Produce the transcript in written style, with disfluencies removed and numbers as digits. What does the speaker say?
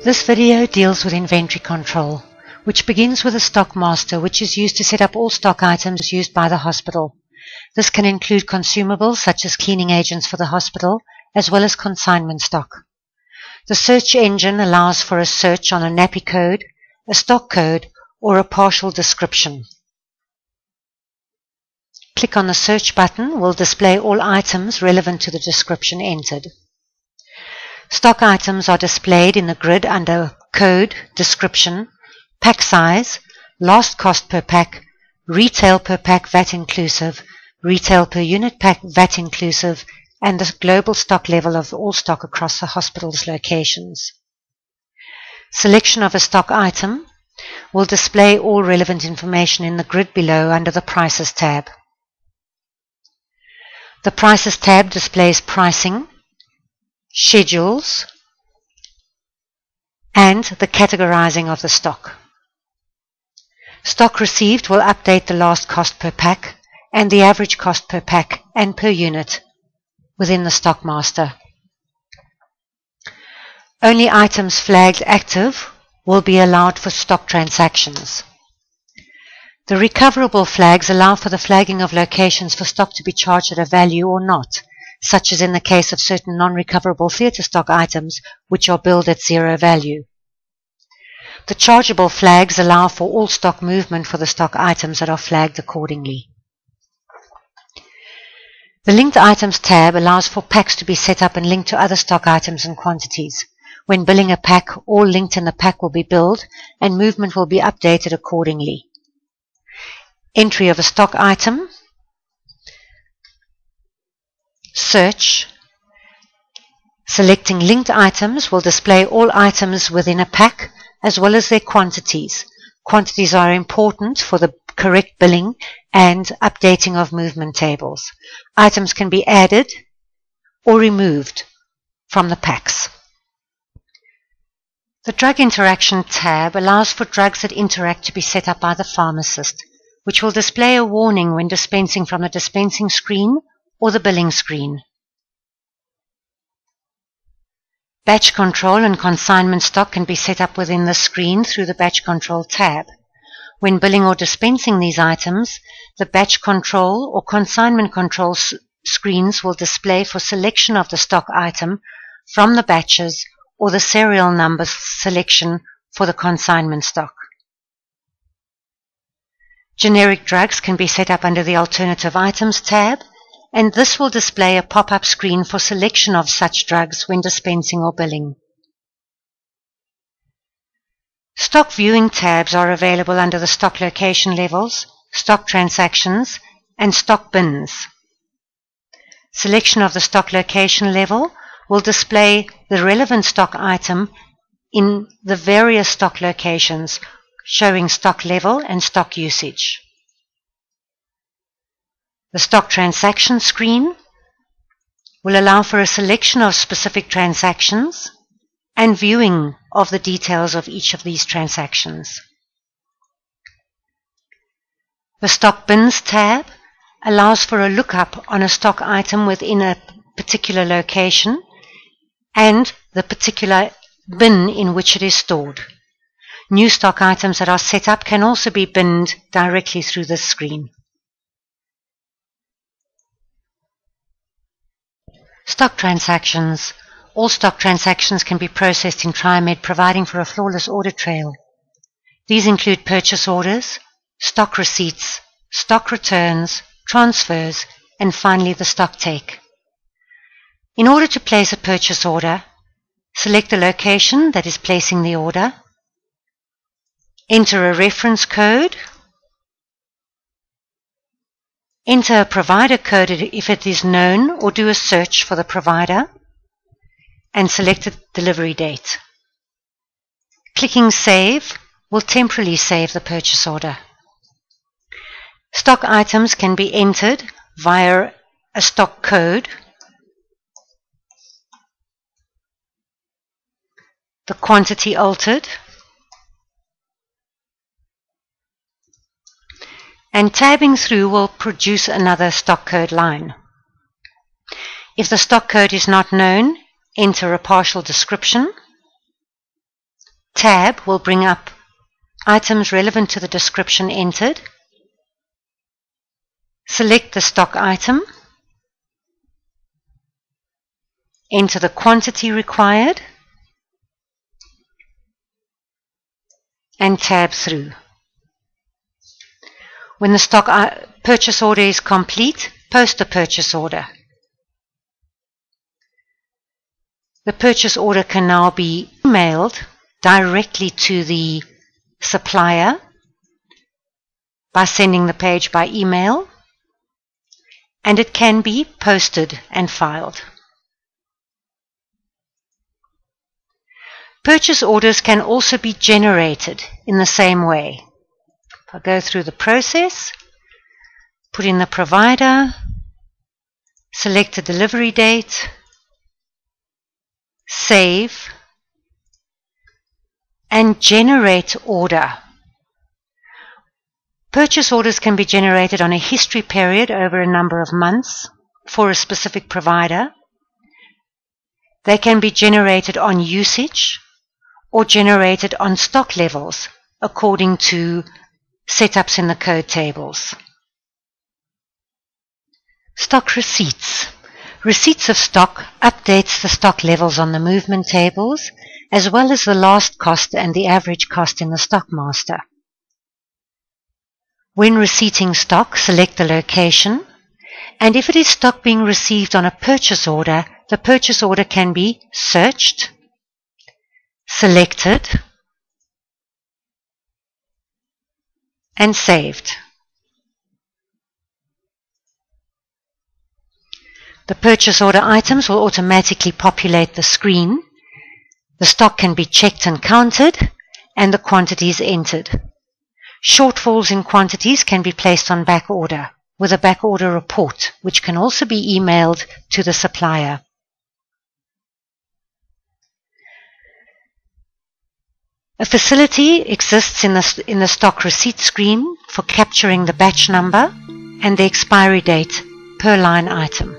This video deals with inventory control, which begins with a stock master, which is used to set up all stock items used by the hospital. This can include consumables such as cleaning agents for the hospital, as well as consignment stock. The search engine allows for a search on a NAPI code, a stock code, or a partial description. Click on the search button will display all items relevant to the description entered. Stock items are displayed in the grid under Code, Description, Pack Size, Last Cost per Pack, Retail per Pack VAT inclusive, Retail per Unit Pack VAT inclusive, and the global stock level of all stock across the hospital's locations. Selection of a stock item will display all relevant information in the grid below under the Prices tab. The Prices tab displays pricing, schedules, and the categorizing of the stock. Stock received will update the last cost per pack and the average cost per pack and per unit within the stock master. Only items flagged active will be allowed for stock transactions. The recoverable flags allow for the flagging of locations for stock to be charged at a value or not, such as in the case of certain non-recoverable theatre stock items which are billed at zero value. The chargeable flags allow for all stock movement for the stock items that are flagged accordingly. The Linked Items tab allows for packs to be set up and linked to other stock items and quantities. When billing a pack, all linked in the pack will be billed and movement will be updated accordingly. Entry of a stock item, search. Selecting linked items will display all items within a pack as well as their quantities. Quantities are important for the correct billing and updating of movement tables. Items can be added or removed from the packs. The Drug Interaction tab allows for drugs that interact to be set up by the pharmacist, which will display a warning when dispensing from the dispensing screen or the billing screen. Batch control and consignment stock can be set up within the screen through the Batch Control tab. When billing or dispensing these items, the Batch Control or Consignment Control screens will display for selection of the stock item from the batches or the serial number selection for the consignment stock. Generic drugs can be set up under the Alternative Items tab, and this will display a pop-up screen for selection of such drugs when dispensing or billing. Stock viewing tabs are available under the stock location levels, stock transactions, and stock bins. Selection of the stock location level will display the relevant stock item in the various stock locations, showing stock level and stock usage. The stock transaction screen will allow for a selection of specific transactions and viewing of the details of each of these transactions. The Stock Bins tab allows for a lookup on a stock item within a particular location and the particular bin in which it is stored. New stock items that are set up can also be binned directly through this screen. Stock transactions. All stock transactions can be processed in TriMed, providing for a flawless audit trail. These include purchase orders, stock receipts, stock returns, transfers, and finally the stock take. In order to place a purchase order, select the location that is placing the order, enter a reference code, enter a provider code if it is known or do a search for the provider, and select a delivery date. Clicking Save will temporarily save the purchase order. Stock items can be entered via a stock code, the quantity altered, and tabbing through will produce another stock code line. If the stock code is not known, enter a partial description, tab will bring up items relevant to the description entered. Select the stock item. Enter the quantity required and tab through. When the stock purchase order is complete, post the purchase order. The purchase order can now be emailed directly to the supplier by sending the page by email, and it can be posted and filed. Purchase orders can also be generated in the same way. If I go through the process, put in the provider, select the delivery date, save, and generate order. Purchase orders can be generated on a history period over a number of months for a specific provider. They can be generated on usage or generated on stock levels according to setups in the code tables. Stock receipts. Receipts of stock updates the stock levels on the movement tables, as well as the last cost and the average cost in the stock master. When receipting stock, select the location, and if it is stock being received on a purchase order, the purchase order can be searched, selected, and saved. The purchase order items will automatically populate the screen. The stock can be checked and counted, and the quantities entered. Shortfalls in quantities can be placed on back order with a back order report, which can also be emailed to the supplier. A facility exists in the stock receipt screen for capturing the batch number and the expiry date per line item.